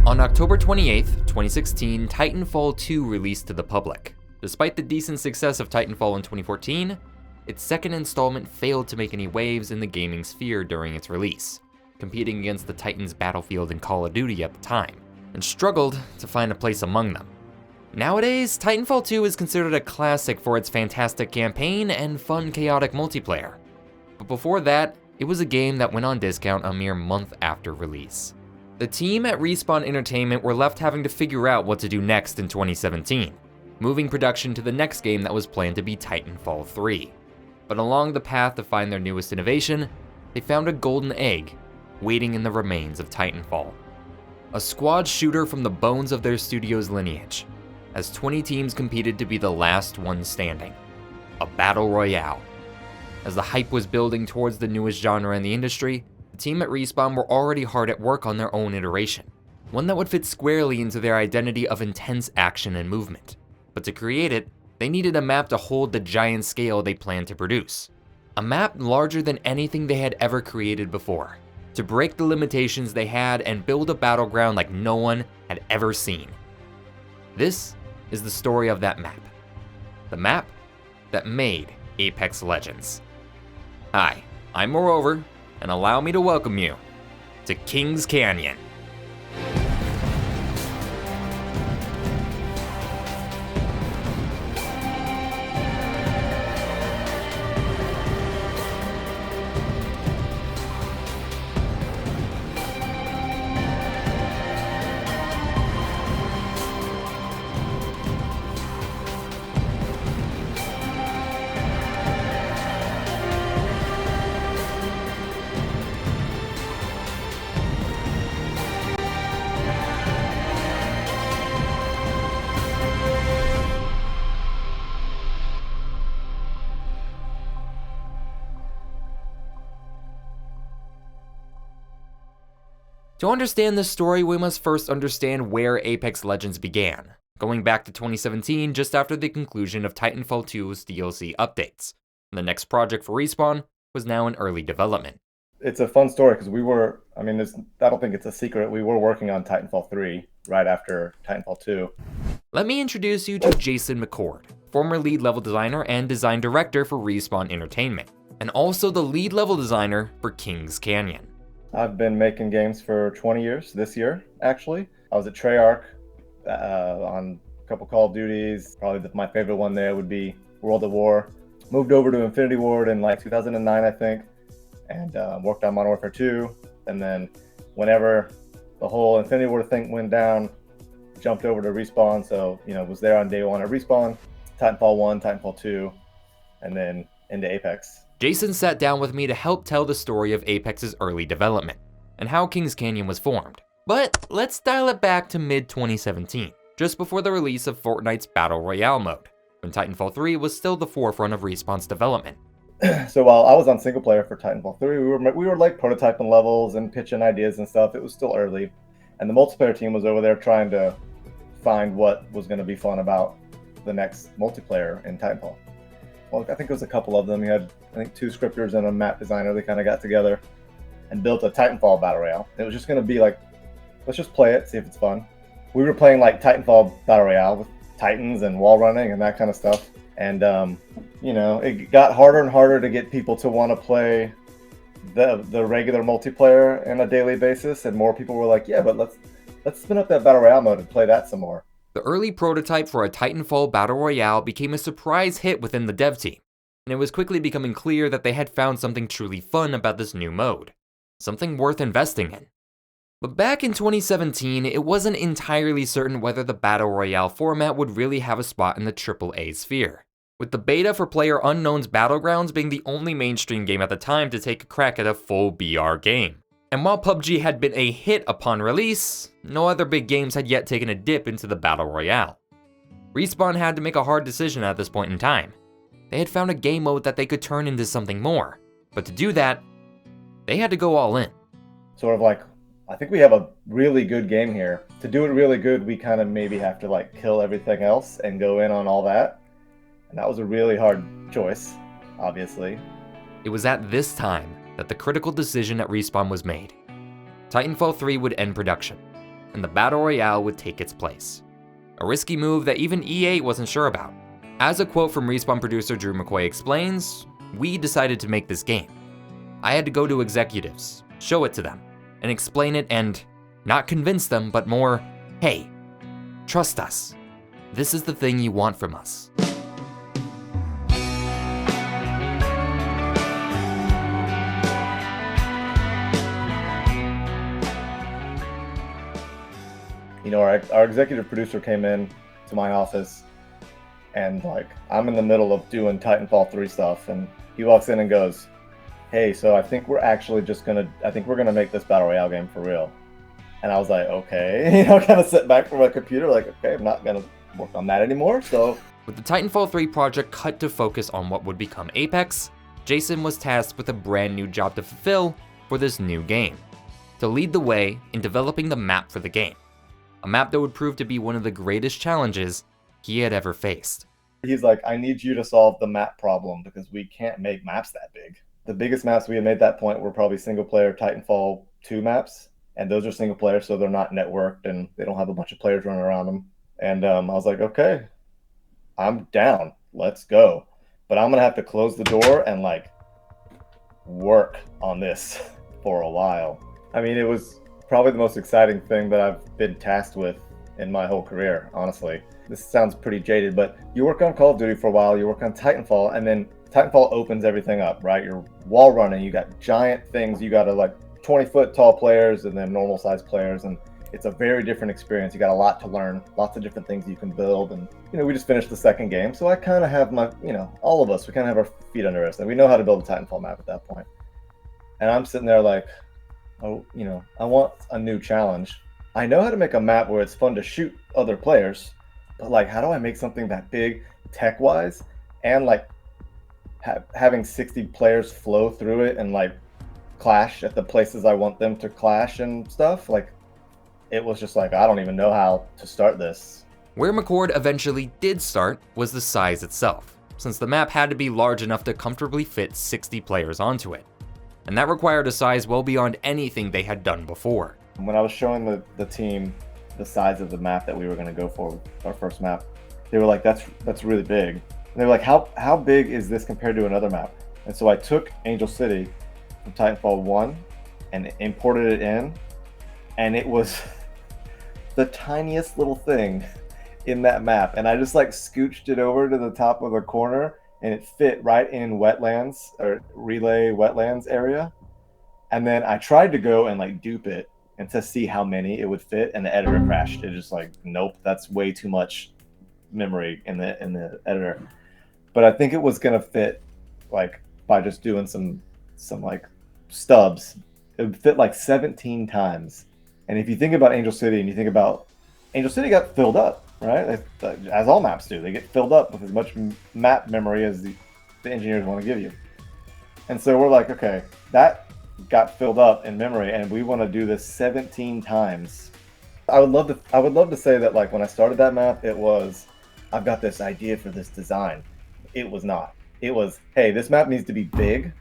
On October 28, 2016, Titanfall 2 released to the public. Despite the decent success of Titanfall in 2014, its second installment failed to make any waves in the gaming sphere during its release, competing against the Titans Battlefield and Call of Duty at the time, and struggled to find a place among them. Nowadays, Titanfall 2 is considered a classic for its fantastic campaign and fun, chaotic multiplayer. But before that, it was a game that went on discount a mere month after release. The team at Respawn Entertainment were left having to figure out what to do next in 2017, moving production to the next game that was planned to be Titanfall 3. But along the path to find their newest innovation, they found a golden egg waiting in the remains of Titanfall. A squad shooter from the bones of their studio's lineage, as 20 teams competed to be the last one standing. A battle royale. As the hype was building towards the newest genre in the industry, the team at Respawn were already hard at work on their own iteration, one that would fit squarely into their identity of intense action and movement. But to create it, they needed a map to hold the giant scale they planned to produce. A map larger than anything they had ever created before, to break the limitations they had and build a battleground like no one had ever seen. This is the story of that map. The map that made Apex Legends. Hi, I'm MooreOver, and allow me to welcome you to Kings Canyon. To understand this story, we must first understand where Apex Legends began, going back to 2017 just after the conclusion of Titanfall 2's DLC updates. The next project for Respawn was now in early development. It's a fun story because I don't think it's a secret, we were working on Titanfall 3 right after Titanfall 2. Let me introduce you to Jason McCord, former lead level designer and design director for Respawn Entertainment, and also the lead level designer for Kings Canyon. I've been making games for 20 years, this year, actually. I was at Treyarch on a couple Call of Duties. Probably my favorite one there would be World at War. Moved over to Infinity Ward in like 2009, I think, and worked on Modern Warfare 2. And then whenever the whole Infinity Ward thing went down, jumped over to Respawn. So, was there on day one at Respawn, Titanfall 1, Titanfall 2, and then into Apex. Jason sat down with me to help tell the story of Apex's early development, and how Kings Canyon was formed. But let's dial it back to mid-2017, just before the release of Fortnite's Battle Royale mode, when Titanfall 3 was still the forefront of Respawn's development. So while I was on single player for Titanfall 3, we were like prototyping levels and pitching ideas and stuff. It was still early, and the multiplayer team was over there trying to find what was going to be fun about the next multiplayer in Titanfall. Well, I think it was a couple of them. You had, I think, 2 scripters and a map designer. They kind of got together and built a Titanfall Battle Royale. It was just going to be like, let's just play it, see if it's fun. We were playing like Titanfall Battle Royale with Titans and wall running and that kind of stuff. And, it got harder and harder to get people to want to play the regular multiplayer on a daily basis. And more people were like, yeah, but let's spin up that Battle Royale mode and play that some more. The early prototype for a Titanfall Battle Royale became a surprise hit within the dev team, and it was quickly becoming clear that they had found something truly fun about this new mode, something worth investing in. But back in 2017, it wasn't entirely certain whether the Battle Royale format would really have a spot in the AAA sphere, with the beta for PlayerUnknown's Battlegrounds being the only mainstream game at the time to take a crack at a full BR game. And while PUBG had been a hit upon release, no other big games had yet taken a dip into the Battle Royale. Respawn had to make a hard decision at this point in time. They had found a game mode that they could turn into something more, but to do that, they had to go all in. Sort of like, I think we have a really good game here. To do it really good, we kind of maybe have to like kill everything else and go in on all that. And that was a really hard choice, obviously. It was at this time that the critical decision at Respawn was made. Titanfall 3 would end production, and the Battle Royale would take its place. A risky move that even EA wasn't sure about. As a quote from Respawn producer Drew McCoy explains, "We decided to make this game. I had to go to executives, show it to them, and explain it and not convince them, but more, hey, trust us. This is the thing you want from us." You know, our executive producer came in to my office, and like I'm in the middle of doing Titanfall 3 stuff, and he walks in and goes, "Hey, so I think we're gonna make this Battle Royale game for real." And I was like, okay, kind of sit back from my computer, like, okay, I'm not gonna work on that anymore. So with the Titanfall 3 project cut to focus on what would become Apex, Jason was tasked with a brand new job to fulfill for this new game, to lead the way in developing the map for the game. A map that would prove to be one of the greatest challenges he had ever faced. He's like, "I need you to solve the map problem because we can't make maps that big." The biggest maps we had made at that point were probably single-player Titanfall 2 maps, and those are single-player, so they're not networked and they don't have a bunch of players running around them. And I was like, okay, I'm down. Let's go. But I'm gonna have to close the door and like work on this for a while. I mean, it was probably the most exciting thing that I've been tasked with in my whole career, honestly. This sounds pretty jaded, but you work on Call of Duty for a while, you work on Titanfall, and then Titanfall opens everything up, right? You're wall running, you got giant things, you got to like 20-foot tall players and then normal sized players, and it's a very different experience. You got a lot to learn, lots of different things you can build, and we just finished the second game, so I kind of have my, all of us, we kind of have our feet under us, and we know how to build a Titanfall map at that point. And I'm sitting there like, oh, I want a new challenge. I know how to make a map where it's fun to shoot other players, but like, how do I make something that big tech-wise and like having 60 players flow through it and like clash at the places I want them to clash and stuff? Like, it was just like, I don't even know how to start this. Where McCord eventually did start was the size itself, since the map had to be large enough to comfortably fit 60 players onto it. And that required a size well beyond anything they had done before. When I was showing the team the size of the map that we were going to go for with our first map, they were like, that's really big. And they were like, how big is this compared to another map? And so I took Angel City from Titanfall 1 and imported it in, and it was the tiniest little thing in that map. And I just like scooched it over to the top of the corner, and it fit right in wetlands or relay wetlands area. And then I tried to go and like dupe it and to see how many it would fit, and the editor crashed. It just like, nope, that's way too much memory in the editor. But I think it was gonna fit like by just doing some like stubs. It would fit like 17 times. And if you think about Angel City and you think about Angel City got filled up, right? As all maps do, they get filled up with as much map memory as the engineers want to give you. And so we're like, okay, that got filled up in memory, and we want to do this 17 times. I would love to say that like when I started that map, it was, I've got this idea for this design. It was not. It was, hey, this map needs to be big,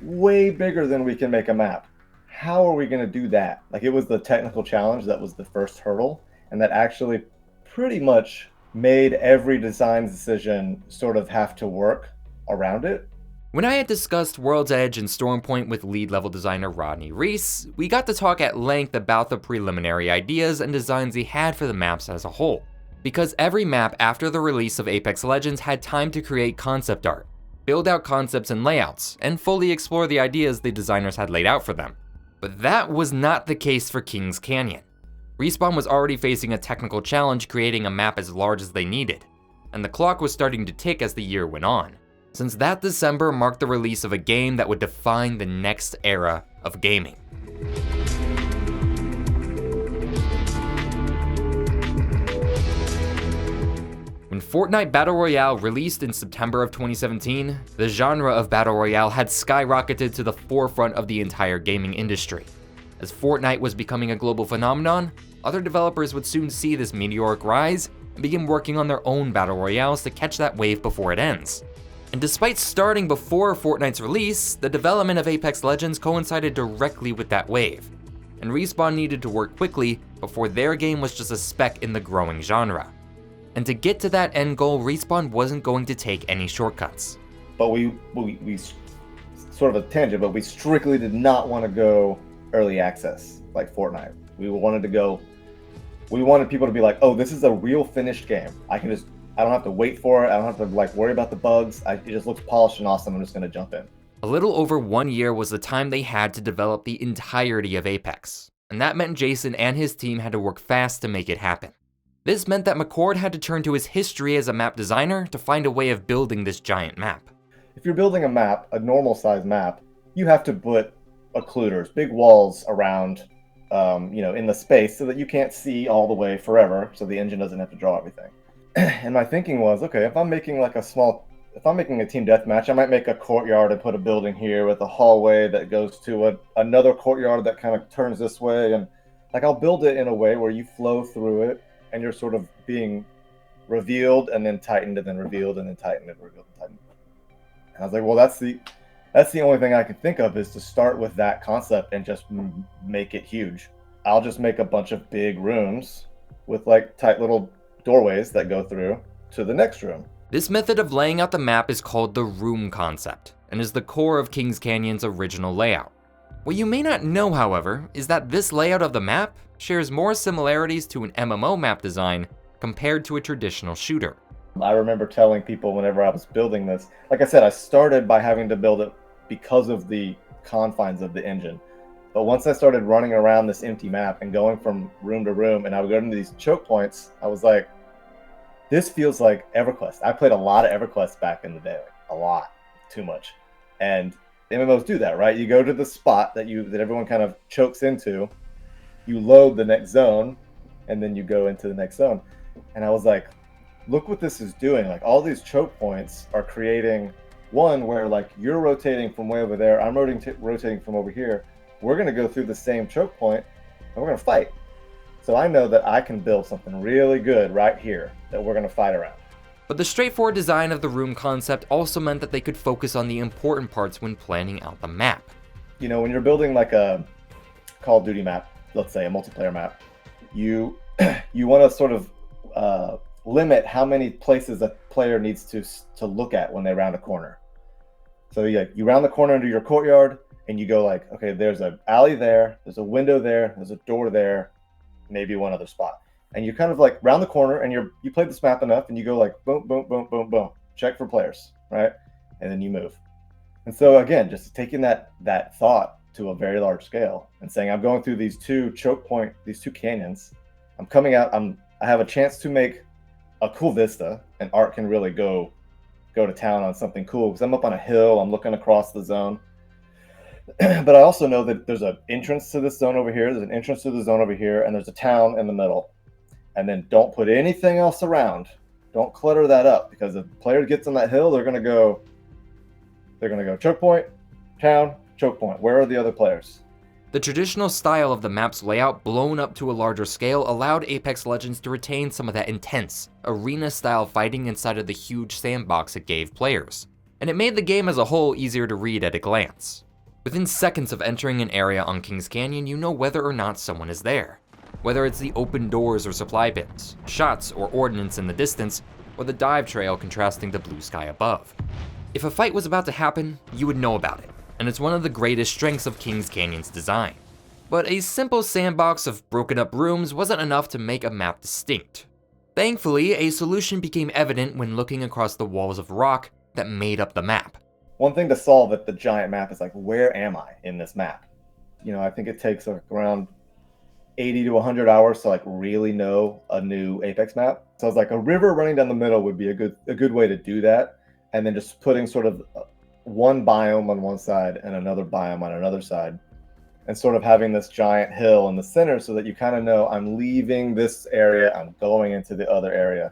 way bigger than we can make a map. How are we going to do that? Like, it was the technical challenge that was the first hurdle, and that actually pretty much made every design decision sort of have to work around it. When I had discussed World's Edge and Stormpoint with lead level designer Rodney Reese, we got to talk at length about the preliminary ideas and designs he had for the maps as a whole. Because every map after the release of Apex Legends had time to create concept art, build out concepts and layouts, and fully explore the ideas the designers had laid out for them. But that was not the case for Kings Canyon. Respawn was already facing a technical challenge creating a map as large as they needed, and the clock was starting to tick as the year went on, since that December marked the release of a game that would define the next era of gaming. When Fortnite Battle Royale released in September of 2017, the genre of Battle Royale had skyrocketed to the forefront of the entire gaming industry. As Fortnite was becoming a global phenomenon, other developers would soon see this meteoric rise and begin working on their own Battle Royales to catch that wave before it ends. And despite starting before Fortnite's release, the development of Apex Legends coincided directly with that wave. and Respawn needed to work quickly before their game was just a speck in the growing genre. And to get to that end goal, Respawn wasn't going to take any shortcuts. But we sort of a tangent, but we strictly did not want to go early access like Fortnite. We wanted people to be like, oh, this is a real finished game. I don't have to wait for it. I don't have to like worry about the bugs. It just looks polished and awesome. I'm just gonna jump in. A little over 1 year was the time they had to develop the entirety of Apex, and that meant Jason and his team had to work fast to make it happen. This meant that McCord had to turn to his history as a map designer to find a way of building this giant map. If you're building a map, a normal size map, you have to put occluders, big walls around, in the space so that you can't see all the way forever, so the engine doesn't have to draw everything. And my thinking was, okay, if I'm making a team deathmatch, I might make a courtyard and put a building here with a hallway that goes to another courtyard that kind of turns this way, and like I'll build it in a way where you flow through it and you're sort of being revealed and then tightened and then revealed and then tightened and revealed and tightened. And I was like, well, that's the only thing I can think of is to start with that concept and just make it huge. I'll just make a bunch of big rooms with like tight little doorways that go through to the next room. This method of laying out the map is called the room concept and is the core of Kings Canyon's original layout. What you may not know, however, is that this layout of the map shares more similarities to an MMO map design compared to a traditional shooter. I remember telling people whenever I was building this, like I said, I started by having to build it because of the confines of the engine. But once I started running around this empty map and going from room to room, and I would go into these choke points, I was like, this feels like EverQuest. I played a lot of EverQuest back in the day, a lot, too much. And MMOs do that, right? You go to the spot that everyone kind of chokes into, you load the next zone, and then you go into the next zone. And I was like, look what this is doing. Like all these choke points are creating one where like you're rotating from way over there, I'm rotating from over here. We're going to go through the same choke point and we're going to fight. So I know that I can build something really good right here that we're going to fight around. But the straightforward design of the room concept also meant that they could focus on the important parts when planning out the map. You know, when you're building like a Call of Duty map, let's say a multiplayer map, you want to sort of limit how many places a player needs to look at when they round a corner. So you round the corner into your courtyard and you go like, okay, there's an alley there, there's a window there, there's a door there, maybe one other spot. And you kind of like round the corner and you played this map enough and you go like boom, boom, boom, boom, boom, check for players, right? And then you move. And so again, just taking that thought to a very large scale and saying, I'm going through these two canyons, I'm coming out, I have a chance to make a cool vista, and Art can really go to town on something cool because I'm up on a hill, I'm looking across the zone. But I also know that there's an entrance to this zone over here, there's an entrance to the zone over here, and there's a town in the middle. And then don't put anything else around. Don't clutter that up, because if the player gets on that hill, they're gonna go choke point, town, choke point. Where are the other players? The traditional style of the map's layout blown up to a larger scale allowed Apex Legends to retain some of that intense, arena-style fighting inside of the huge sandbox it gave players, and it made the game as a whole easier to read at a glance. Within seconds of entering an area on Kings Canyon, you know whether or not someone is there. Whether it's the open doors or supply bins, shots or ordnance in the distance, or the dive trail contrasting the blue sky above. If a fight was about to happen, you would know about it, and it's one of the greatest strengths of Kings Canyon's design. But a simple sandbox of broken up rooms wasn't enough to make a map distinct. Thankfully, a solution became evident when looking across the walls of rock that made up the map. One thing to solve at the giant map is like, where am I in this map? You know, I think it takes like around 80 to 100 hours to like really know a new Apex map. So I was like, a river running down the middle would be a good way to do that. And then just putting sort of one biome on one side and another biome on another side, and sort of having this giant hill in the center so that you kind of know I'm leaving this area, I'm going into the other area,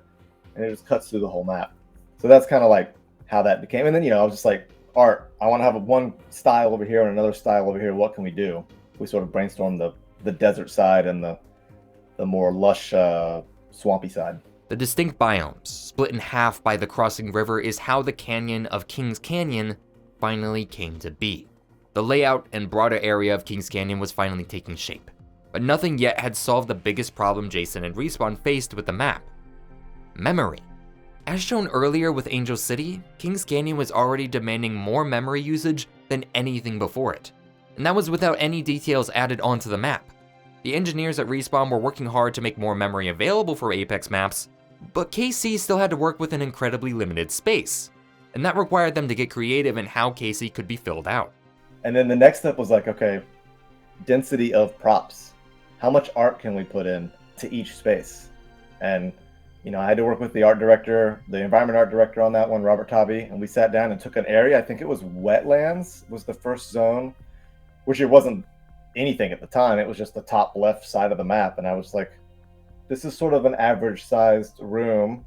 and it just cuts through the whole map. So that's kind of like how that became. And then, I was just like, Art, I want to have one style over here and another style over here. What can we do? We sort of brainstormed the desert side and the more lush, swampy side. The distinct biomes, split in half by the crossing river, is how the canyon of Kings Canyon finally came to be. The layout and broader area of Kings Canyon was finally taking shape, but nothing yet had solved the biggest problem Jason and Respawn faced with the map: memory. As shown earlier with Angel City, Kings Canyon was already demanding more memory usage than anything before it, and that was without any details added onto the map. The engineers at Respawn were working hard to make more memory available for Apex maps, but KC still had to work with an incredibly limited space, and that required them to get creative in how KC could be filled out. And then the next step was like, okay, density of props. How much art can we put in to each space? And, I had to work with the art director, the environment art director on that one, Robert Tobby, and we sat down and took an area. I think it was wetlands was the first zone, which it wasn't anything at the time. It was just the top left side of the map. And I was like, this is sort of an average sized room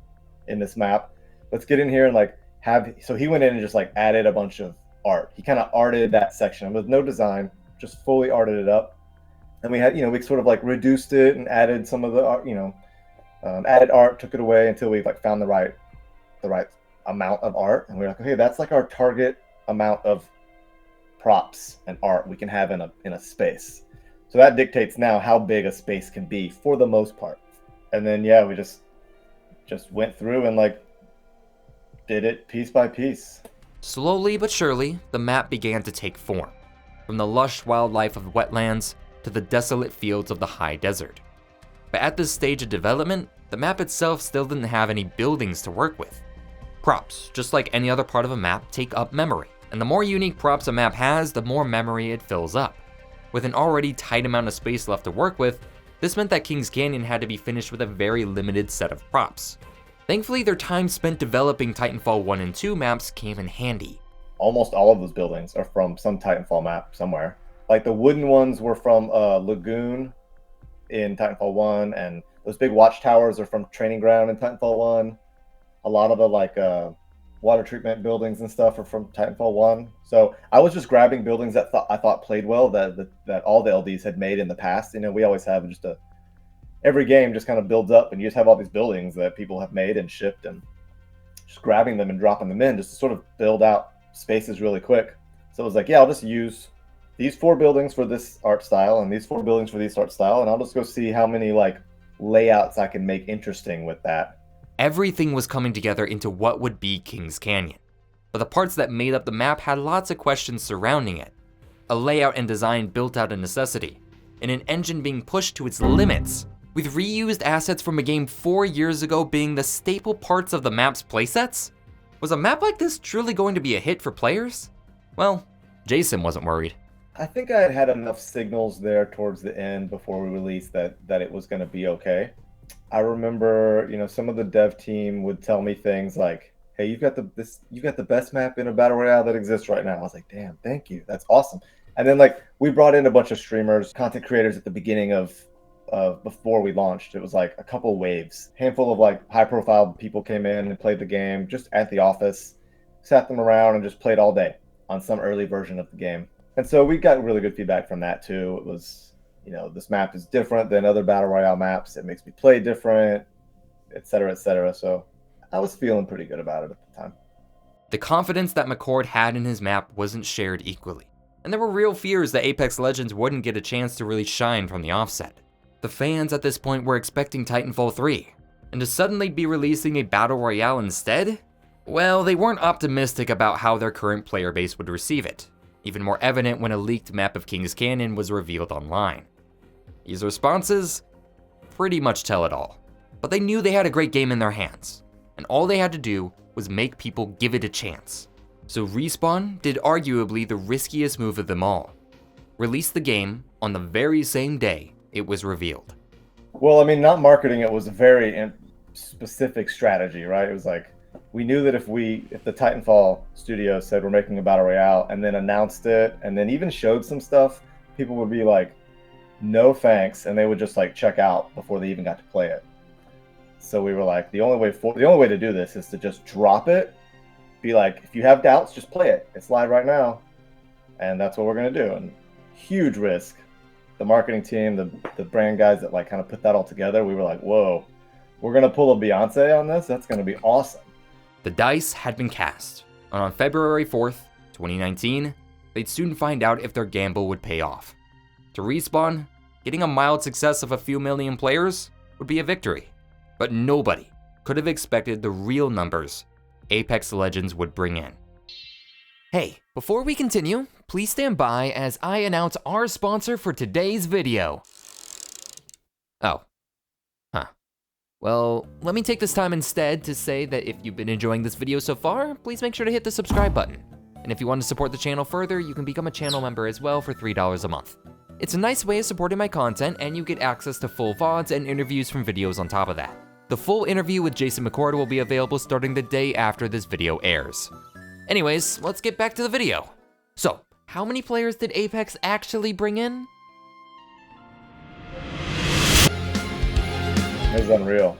in this map. Let's get in here and so he went in and just added a bunch of art. He kind of arted that section with no design, just fully arted it up. And we had, we sort of reduced it and added some of the art, added art, took it away until we found the right amount of art. And we were like, okay, that's our target amount of props and art we can have in a space. So that dictates now how big a space can be for the most part. And then we just went through and did it piece by piece. Slowly but surely, the map began to take form, from the lush wildlife of wetlands to the desolate fields of the high desert. But at this stage of development, the map itself still didn't have any buildings to work with. Props, just like any other part of a map, take up memory, and the more unique props a map has, the more memory it fills up. With an already tight amount of space left to work with, this meant that Kings Canyon had to be finished with a very limited set of props. Thankfully, their time spent developing Titanfall 1 and 2 maps came in handy. Almost all of those buildings are from some Titanfall map somewhere. The wooden ones were from Lagoon in Titanfall 1, and those big watchtowers are from Training Ground in Titanfall 1. A lot of the water treatment buildings and stuff are from Titanfall 1. So I was just grabbing buildings that I thought played well, that all the LDs had made in the past. We always have every game just kind of builds up, and you just have all these buildings that people have made and shipped, and just grabbing them and dropping them in just to sort of build out spaces really quick. So it was I'll just use these 4 buildings for this art style and these 4 buildings for this art style, and I'll just go see how many layouts I can make interesting with that. Everything was coming together into what would be Kings Canyon, but the parts that made up the map had lots of questions surrounding it. A layout and design built out of necessity, and an engine being pushed to its limits, with reused assets from a game 4 years ago being the staple parts of the map's playsets? Was a map like this truly going to be a hit for players? Well, Jason wasn't worried. I think I had enough signals there towards the end before we released that it was going to be okay. I remember, some of the dev team would tell me things like, "Hey, you've got the best map in a battle royale that exists right now." I was like, "Damn, thank you. That's awesome." And then we brought in a bunch of streamers, content creators at the beginning of before we launched. It was a couple waves. Handful of high profile people came in and played the game just at the office, sat them around and just played all day on some early version of the game. And so we got really good feedback from that too. It was, this map is different than other battle royale maps. It makes me play different, et cetera, et cetera. So I was feeling pretty good about it at the time. The confidence that McCord had in his map wasn't shared equally, and there were real fears that Apex Legends wouldn't get a chance to really shine from the offset. The fans at this point were expecting Titanfall 3, and to suddenly be releasing a battle royale instead? Well, they weren't optimistic about how their current player base would receive it, even more evident when a leaked map of Kings Canyon was revealed online. These responses pretty much tell it all, but they knew they had a great game in their hands, and all they had to do was make people give it a chance. So Respawn did arguably the riskiest move of them all. Released the game on the very same day it was revealed. Well, not marketing it was a very specific strategy, right? It was we knew that if the Titanfall studio said we're making a battle royale and then announced it and then even showed some stuff, people would be no thanks, and they would just check out before they even got to play it. So we were the only way to do this is to just drop it, be if you have doubts, just play it. It's live right now, and that's what we're gonna do. And huge risk. The marketing team, the brand guys that kind of put that all together, we were whoa, we're gonna pull a Beyonce on this. That's gonna be awesome. The dice had been cast, and on February 4th, 2019, they'd soon find out if their gamble would pay off. To Respawn, getting a mild success of a few million players would be a victory, but nobody could have expected the real numbers Apex Legends would bring in. Hey, before we continue, please stand by as I announce our sponsor for today's video. Oh. Huh. Well, let me take this time instead to say that if you've been enjoying this video so far, please make sure to hit the subscribe button. And if you want to support the channel further, you can become a channel member as well for $3 a month. It's a nice way of supporting my content, and you get access to full VODs and interviews from videos on top of that. The full interview with Jason McCord will be available starting the day after this video airs. Anyways, let's get back to the video. So, how many players did Apex actually bring in? It's unreal.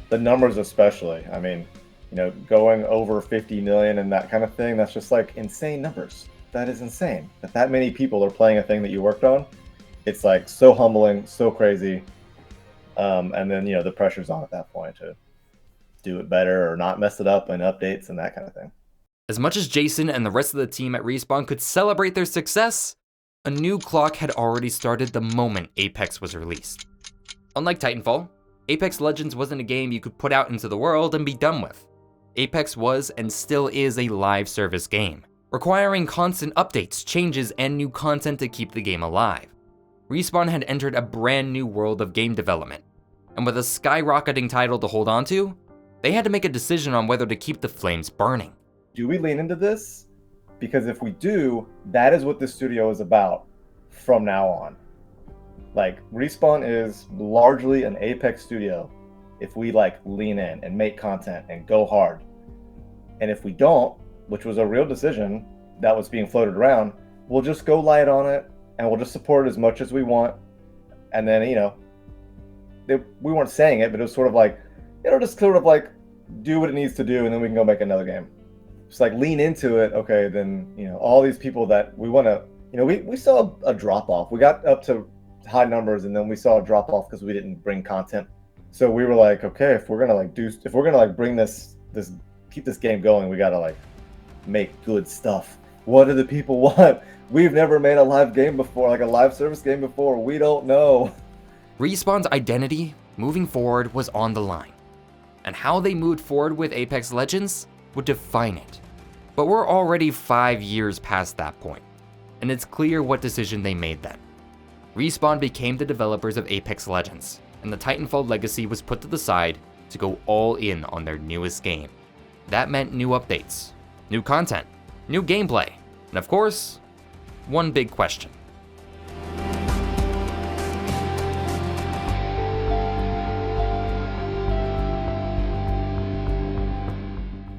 The numbers especially. I mean, you know, going over 50 million and that kind of thing, that's just like insane numbers. That is insane. That many people are playing a thing that you worked on. It's like so humbling, so crazy. And then, you know, the pressure's on at that point to do it better or not mess it up in updates and that kind of thing. As much as Jason and the rest of the team at Respawn could celebrate their success, a new clock had already started the moment Apex was released. Unlike Titanfall, Apex Legends wasn't a game you could put out into the world and be done with. Apex was and still is a live service game, requiring constant updates, changes, and new content to keep the game alive. Respawn had entered a brand new world of game development, and with a skyrocketing title to hold on to, they had to make a decision on whether to keep the flames burning. Do we lean into this? Because if we do, that is what this studio is about from now on. Like, Respawn is largely an Apex studio if we like lean in and make content and go hard. And if we don't, which was a real decision that was being floated around, we'll just go light on it and we'll just support it as much as we want. And then, you know, we weren't saying it, but it was sort of like, it'll just sort of like do what it needs to do and then we can go make another game. Just like lean into it. Okay, then, you know, all these people that we want to, you know, we saw a drop off. We got up to high numbers and then we saw a drop off because we didn't bring content. So we were like, okay, if we're gonna bring this keep this game going, we gotta like make good stuff. What do the people want? We've never made a live game before, like a live service game before. We don't know. Respawn's identity moving forward was on the line, and how they moved forward with Apex Legends would define it. But we're already 5 years past that point, and it's clear what decision they made then. Respawn became the developers of Apex Legends, and the Titanfall legacy was put to the side to go all in on their newest game. That meant new updates, new content, new gameplay, and of course, one big question.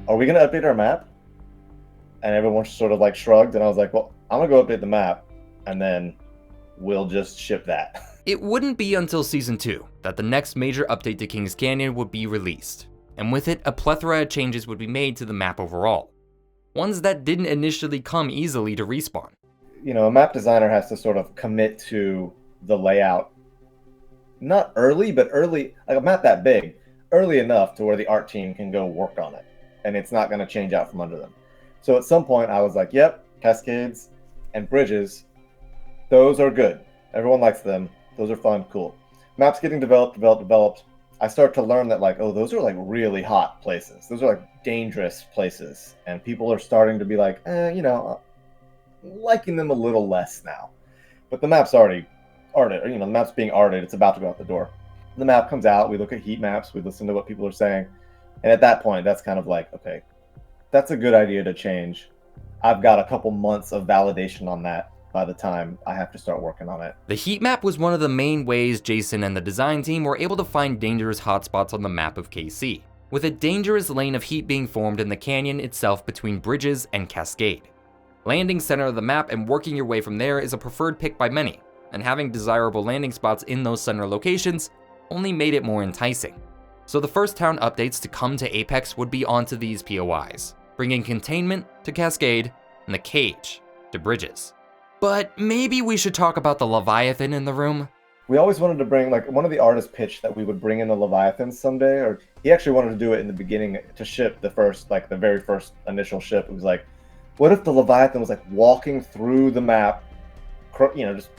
Are we going to update our map? And everyone sort of like shrugged, and I was like, well, I'm going to go update the map, and then we'll just ship that. It wouldn't be until Season 2 that the next major update to Kings Canyon would be released, and with it, a plethora of changes would be made to the map overall. Ones that didn't initially come easily to Respawn. You know, a map designer has to sort of commit to the layout, not early, but early, like a map that big, early enough to where the art team can go work on it, and it's not going to change out from under them. So at some point, I was like, yep, cascades and bridges, those are good. Everyone likes them. Those are fun, cool. Maps getting developed. I start to learn that, like, oh, those are like really hot places. Those are like dangerous places. And people are starting to be like, you know, liking them a little less now. But the map's already arted, or, you know, the map's being arted. It's about to go out the door. The map comes out. We look at heat maps. We listen to what people are saying. And at that point, that's kind of like, okay, that's a good idea to change. I've got a couple months of validation on that by the time I have to start working on it. The heat map was one of the main ways Jason and the design team were able to find dangerous hotspots on the map of KC, with a dangerous lane of heat being formed in the canyon itself between bridges and Cascade. Landing center of the map and working your way from there is a preferred pick by many, and having desirable landing spots in those center locations only made it more enticing. So the first town updates to come to Apex would be onto these POIs, bringing containment to Cascade and the cage to bridges. But maybe we should talk about the Leviathan in the room. We always wanted to bring, like, one of the artists pitched that we would bring in the Leviathan someday, or he actually wanted to do it in the beginning to ship the first, like the very first initial ship. It was like, What if the Leviathan was like walking through the map, just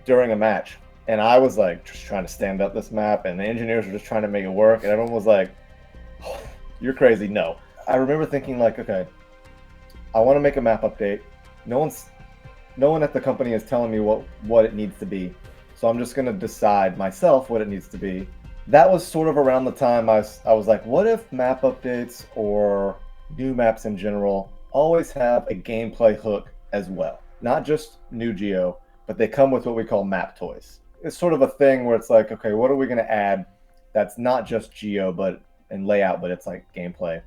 during a match? And I was like just trying to stand up this map, and the engineers were just trying to make it work, and everyone was like, oh, "You're crazy." No, I remember thinking like, okay, I want to make a map update. No one at the company is telling me what it needs to be, so I'm just gonna decide myself what it needs to be. That was sort of around the time I was like, what if map updates or new maps in general always have a gameplay hook as well? Not just new geo, but they come with what we call map toys. It's sort of a thing where it's like, okay, what are we going to add that's not just geo and layout, but it's like gameplay.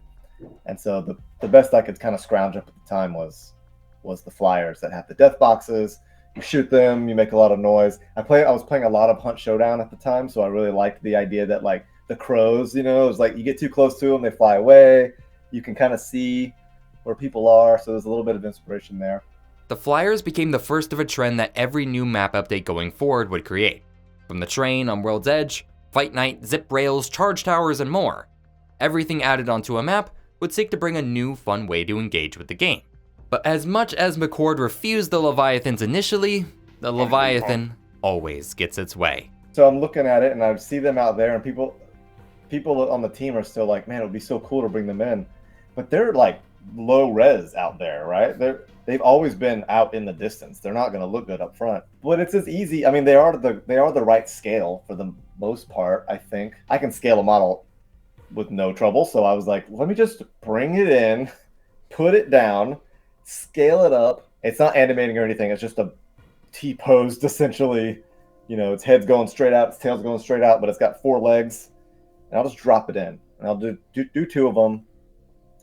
And so the best I could kind of scrounge up at the time was the flyers that have the death boxes. You shoot them, you make a lot of noise. I was playing a lot of Hunt Showdown at the time, so I really liked the idea that like the crows, it was like you get too close to them, they fly away. You can kind of see where people are, so there's a little bit of inspiration there. The flyers became the first of a trend that every new map update going forward would create. From the train on World's Edge, Fight Night, zip rails, charge towers, and more. Everything added onto a map would seek to bring a new, fun way to engage with the game. But as much as McCord refused the Leviathans initially, the Leviathan always gets its way. So I'm looking at it, and I see them out there, and people on the team are still like, man, it would be so cool to bring them in. But they're like low res out there, right? They've always been out in the distance. They're not going to look good up front. But it's as easy. I mean, they are the right scale for the most part, I think. I can scale a model with no trouble. So I was like, let me just bring it in, put it down, scale it up. It's not animating or anything. It's just a T-posed, essentially. Its head's going straight out, its tail's going straight out, but it's got 4 legs. And I'll just drop it in. And I'll do 2 of them.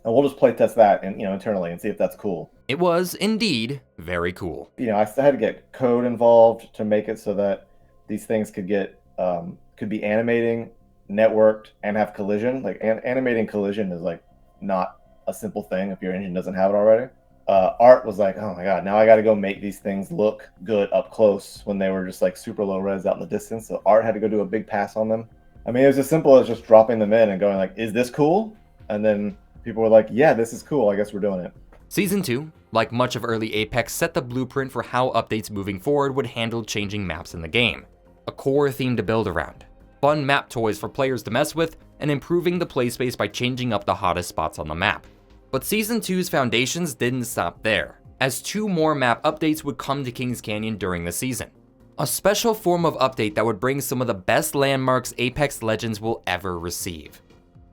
And we'll just play test that and internally and see if that's cool. It was indeed very cool. I had to get code involved to make it so that these things could be animating, networked, and have collision. Like animating collision is like not a simple thing if your engine doesn't have it already. Art was like, oh my god, now I got to go make these things look good up close when they were just like super low res out in the distance. So Art had to go do a big pass on them. I mean, it was as simple as just dropping them in and going like, is this cool? And then people were like, yeah, this is cool. I guess we're doing it. Season 2, like much of early Apex, set the blueprint for how updates moving forward would handle changing maps in the game. A core theme to build around, fun map toys for players to mess with, and improving the play space by changing up the hottest spots on the map. But Season 2's foundations didn't stop there, as 2 more map updates would come to Kings Canyon during the season. A special form of update that would bring some of the best landmarks Apex Legends will ever receive.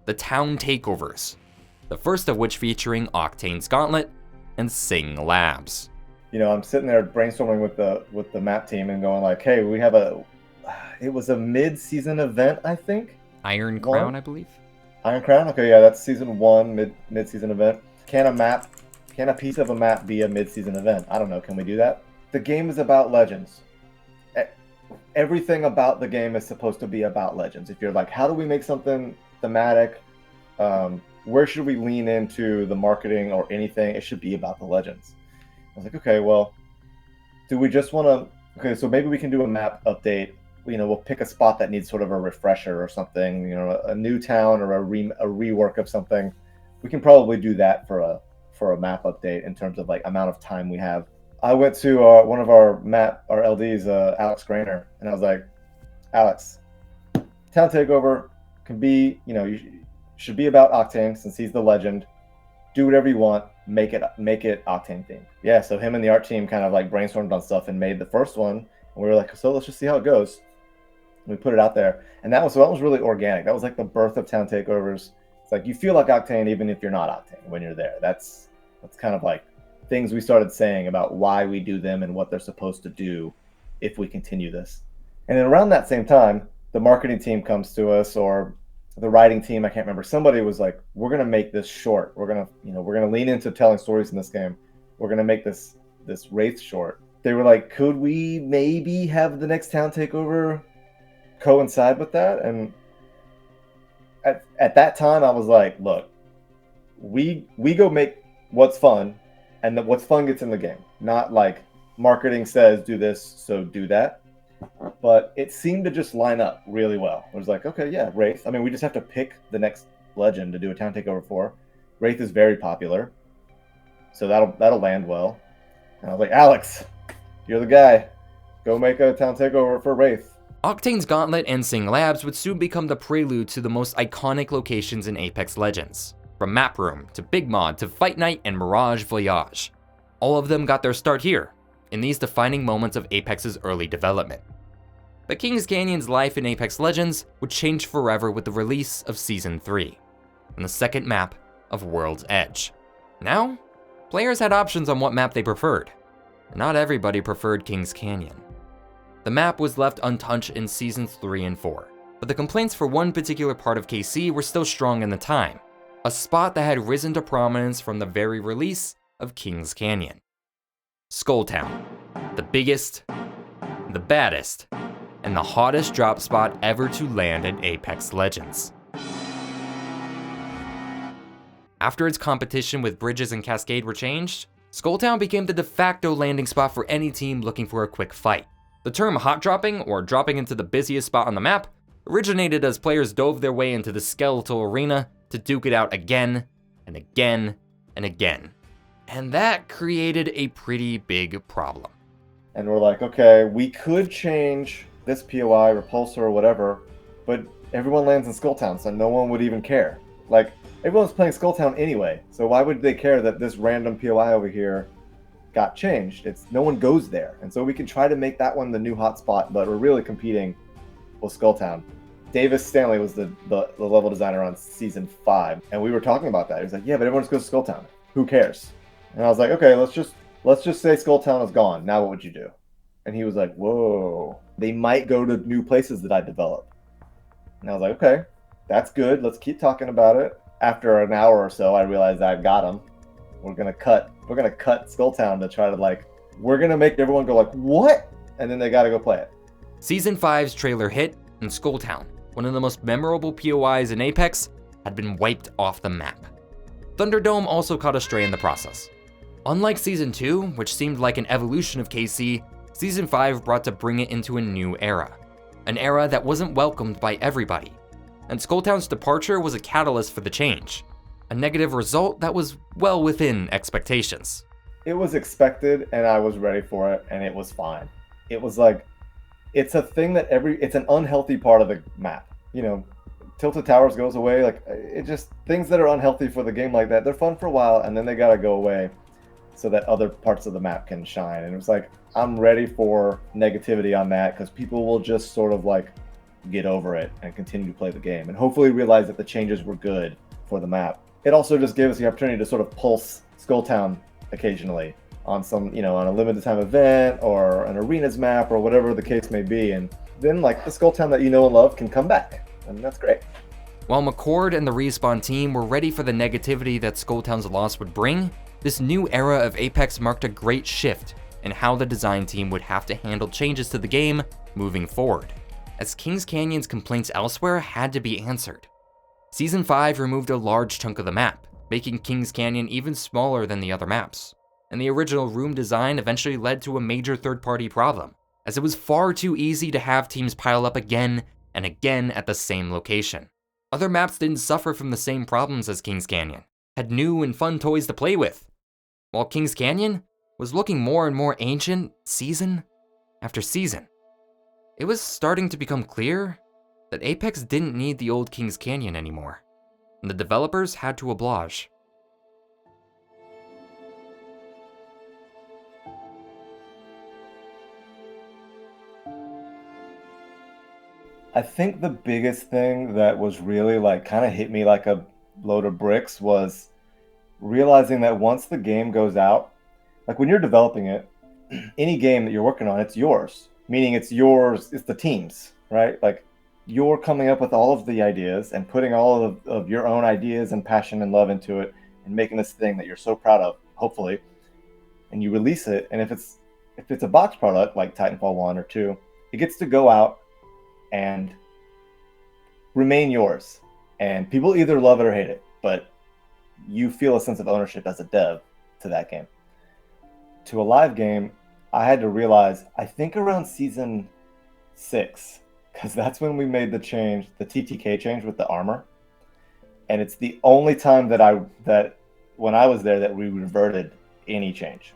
The Town Takeovers. The first of which featuring Octane's Gauntlet and Sing Labs. I'm sitting there brainstorming with the map team and going like, hey, we have it was a mid-season event, I think. Iron Crown, I believe. Iron Crown? Okay, yeah, that's season 1, mid-season event. Can a piece of a map be a mid-season event? I don't know, can we do that? The game is about Legends. Everything about the game is supposed to be about Legends. If you're like, how do we make something thematic? Where should we lean into the marketing or anything? It should be about the Legends. I was like, okay, well, do we just want to... Okay, so maybe we can do a map update. We'll pick a spot that needs sort of a refresher or something, a new town or a rework of something. We can probably do that for a map update in terms of like amount of time we have. I went to one of our LDs, Alex Grainer, and I was like, Alex, Town Takeover can be, should be about Octane since he's the legend. Do whatever you want. Make it Octane themed. Yeah, so him and the art team kind of like brainstormed on stuff and made the first one. And we were like, so let's just see how it goes. And we put it out there, and that was really organic. That was like the birth of Town Takeovers. It's like you feel like Octane even if you're not Octane when you're there. That's kind of like things we started saying about why we do them and what they're supposed to do if we continue this. And then around that same time, the marketing team comes to us, or the writing team, I can't remember. Somebody was like, we're going to make this short. We're going to lean into telling stories in this game. We're going to make this Wraith short. They were like, could we maybe have the next Town Takeover coincide with that? And at that time, I was like, look, we go make what's fun, and what's fun gets in the game. Not like marketing says do this, so do that. But it seemed to just line up really well. It was like, okay, yeah, Wraith. I mean, we just have to pick the next legend to do a Town Takeover for. Wraith is very popular. So that'll land well. And I was like, Alex, you're the guy. Go make a town takeover for Wraith. Octane's Gauntlet and Sing Labs would soon become the prelude to the most iconic locations in Apex Legends. From Map Room, to Big Mod, to Fight Night, and Mirage Voyage. All of them got their start here, in these defining moments of Apex's early development. But Kings Canyon's life in Apex Legends would change forever with the release of Season 3, and the second map of World's Edge. Now, players had options on what map they preferred. Not everybody preferred Kings Canyon. The map was left untouched in Seasons 3 and 4, but the complaints for one particular part of KC were still strong in the time, a spot that had risen to prominence from the very release of Kings Canyon. Skulltown, the biggest, the baddest, and the hottest drop spot ever to land in Apex Legends. After its competition with Bridges and Cascade were changed, Skulltown became the de facto landing spot for any team looking for a quick fight. The term hot dropping, or dropping into the busiest spot on the map, originated as players dove their way into the skeletal arena to duke it out again, and again, and again. And that created a pretty big problem. And we're like, okay, we could change this POI, Repulsor, or whatever, but everyone lands in Skulltown, so no one would even care. Like, everyone's playing Skulltown anyway, so why would they care that this random POI over here got changed? No one goes there, and so we can try to make that one the new hotspot, but we're really competing with Skulltown. Davis Stanley was the level designer on Season 5, and we were talking about that. He was like, yeah, but everyone just goes to Skulltown. Who cares? And I was like, okay, let's just say Skulltown is gone. Now what would you do? And he was like, whoa, they might go to new places that I develop. And I was like, okay, that's good. Let's keep talking about it. After an hour or so, I realized I've got him. We're gonna cut Skulltown to try to we're gonna make everyone go like, what? And then they gotta go play it. Season 5's trailer hit, and Skulltown, one of the most memorable POIs in Apex, had been wiped off the map. Thunderdome also caught a stray in the process. Unlike Season 2, which seemed like an evolution of KC, Season 5 brought to bring it into a new era. An era that wasn't welcomed by everybody. And Skulltown's departure was a catalyst for the change. A negative result that was well within expectations. It was expected, and I was ready for it, and it was fine. It was like, it's a thing that it's an unhealthy part of the map. You know, Tilted Towers goes away, things that are unhealthy for the game like that, they're fun for a while, and then they gotta go away so that other parts of the map can shine. And it was like, I'm ready for negativity on that, because people will just sort of get over it and continue to play the game, and hopefully realize that the changes were good for the map. It also just gave us the opportunity to sort of pulse Skulltown occasionally on some, on a limited time event or an arenas map or whatever the case may be. And then the Skulltown that you know and love can come back, and that's great. While McCord and the Respawn team were ready for the negativity that Skulltown's loss would bring, this new era of Apex marked a great shift in how the design team would have to handle changes to the game moving forward, as Kings Canyon's complaints elsewhere had to be answered. Season 5 removed a large chunk of the map, making Kings Canyon even smaller than the other maps, and the original room design eventually led to a major third-party problem, as it was far too easy to have teams pile up again and again at the same location. Other maps didn't suffer from the same problems as Kings Canyon, had new and fun toys to play with, while Kings Canyon was looking more and more ancient season after season. It was starting to become clear that Apex didn't need the old Kings Canyon anymore, and the developers had to oblige. I think the biggest thing that was really kind of hit me like a load of bricks was realizing that once the game goes out, when you're developing it, any game that you're working on, it's yours. Meaning it's yours, it's the team's, right? You're coming up with all of the ideas and putting all of your own ideas and passion and love into it and making this thing that you're so proud of, hopefully, and you release it. And if it's a box product like Titanfall 1 or 2, it gets to go out and remain yours. And people either love it or hate it, but you feel a sense of ownership as a dev to that game. To a live game, I had to realize, I think around Season 6, because that's when we made the change, the TTK change with the armor. And it's the only time that when I was there that we reverted any change.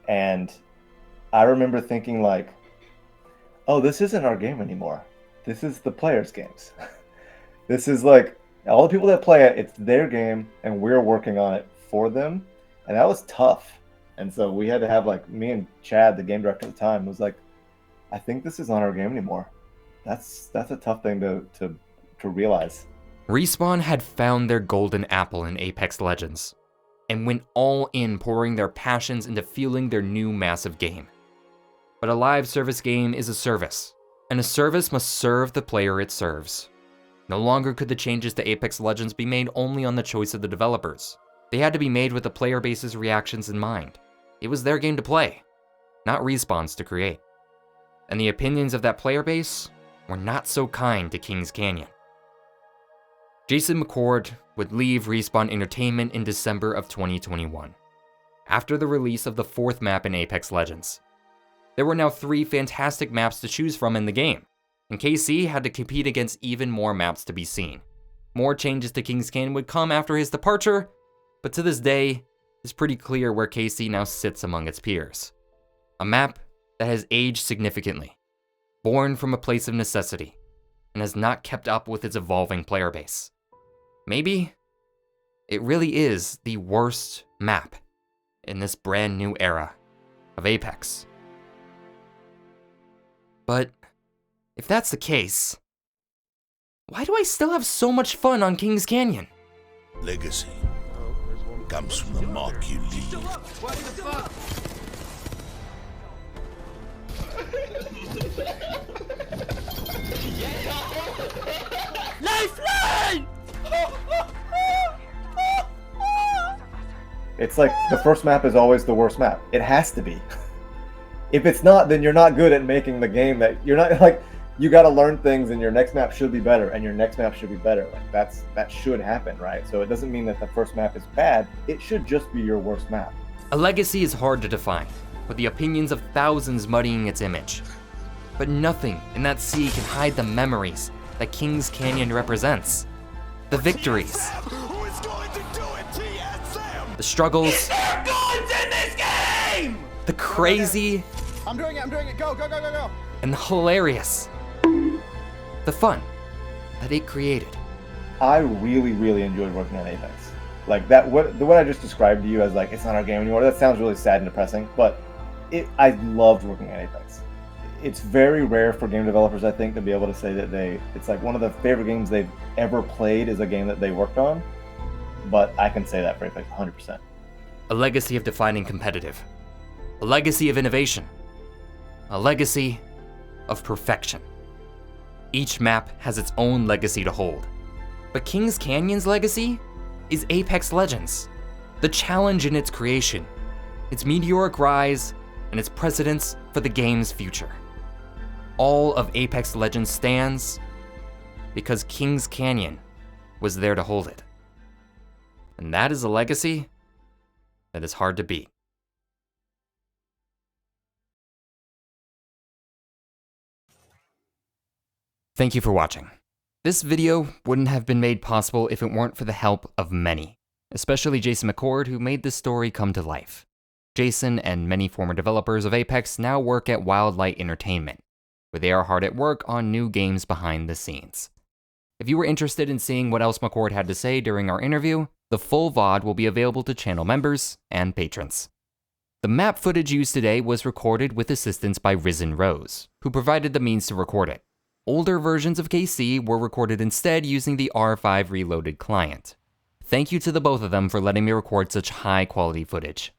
And I remember thinking like, oh, this isn't our game anymore. This is the players' games. This is like all the people that play it, it's their game, and we're working on it for them. And that was tough. And so we had to have, like, me and Chad, the game director at the time, was like, I think this is not our game anymore. That's a tough thing to realize. Respawn had found their golden apple in Apex Legends, and went all in, pouring their passions into fueling their new massive game. But a live service game is a service, and a service must serve the player it serves. No longer could the changes to Apex Legends be made only on the choice of the developers. They had to be made with the player base's reactions in mind. It was their game to play, not Respawn's to create. And the opinions of that player base were not so kind to Kings Canyon. Jason McCord would leave Respawn Entertainment in December of 2021, after the release of the 4th map in Apex Legends. There were now 3 fantastic maps to choose from in the game, and KC had to compete against even more maps to be seen. More changes to Kings Canyon would come after his departure, but to this day, it's pretty clear where KC now sits among its peers. A map that has aged significantly, born from a place of necessity, and has not kept up with its evolving player base. Maybe it really is the worst map in this brand new era of Apex. But if that's the case, why do I still have so much fun on Kings Canyon? Legacy comes from the mark you leave. Lifeline! It's like the first map is always the worst map. It has to be. If it's not, then you're not good at making the game. That you're not like, you got to learn things, and your next map should be better, and your next map should be better. Like that should happen, right? So it doesn't mean that the first map is bad. It should just be your worst map. A legacy is hard to define, with the opinions of thousands muddying its image. But nothing in that sea can hide the memories that Kings Canyon represents. The victories. Who is going to do it? TSM! The struggles. There are guns in this game! The crazy. I'm doing it, go, go, go, go, go! And the hilarious. The fun that it created. I really, really enjoyed working on Apex. Like that, what I just described to you as like, it's not our game anymore, that sounds really sad and depressing, but I loved working on Apex. It's very rare for game developers, I think, to be able to say that it's like one of the favorite games they've ever played is a game that they worked on, but I can say that for Apex 100%. A legacy of defining competitive. A legacy of innovation. A legacy of perfection. Each map has its own legacy to hold. But Kings Canyon's legacy is Apex Legends. The challenge in its creation, its meteoric rise, and its precedence for the game's future. All of Apex Legends stands because Kings Canyon was there to hold it. And that is a legacy that is hard to beat. Thank you for watching. This video wouldn't have been made possible if it weren't for the help of many, especially Jason McCord, who made this story come to life. Jason and many former developers of Apex now work at Wildlight Entertainment, where they are hard at work on new games behind the scenes. If you were interested in seeing what else McCord had to say during our interview, the full VOD will be available to channel members and patrons. The map footage used today was recorded with assistance by Risen Rose, who provided the means to record it. Older versions of KC were recorded instead using the R5 Reloaded client. Thank you to the both of them for letting me record such high quality footage.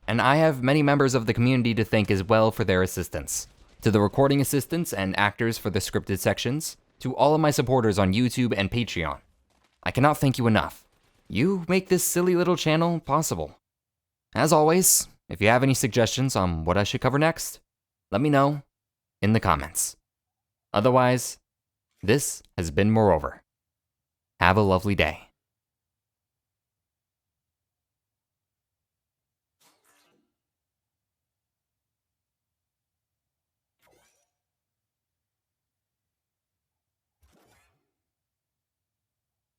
And I have many members of the community to thank as well for their assistance. To the recording assistants and actors for the scripted sections, to all of my supporters on YouTube and Patreon. I cannot thank you enough. You make this silly little channel possible. As always, if you have any suggestions on what I should cover next, let me know in the comments. Otherwise, this has been MooreOver. Have a lovely day.